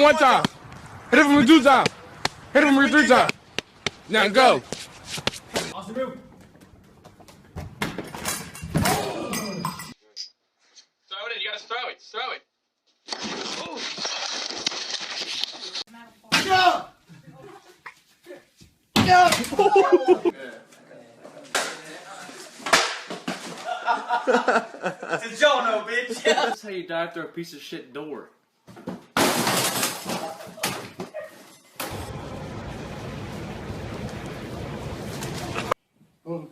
one time. Hit it from me 2 times. Hit it from me 3 times. Now go. Awesome move. Throw it in. You gotta throw it. Throw it. Yeah. It's a Jono, bitch. That's how you dive through a piece of shit door. Oh.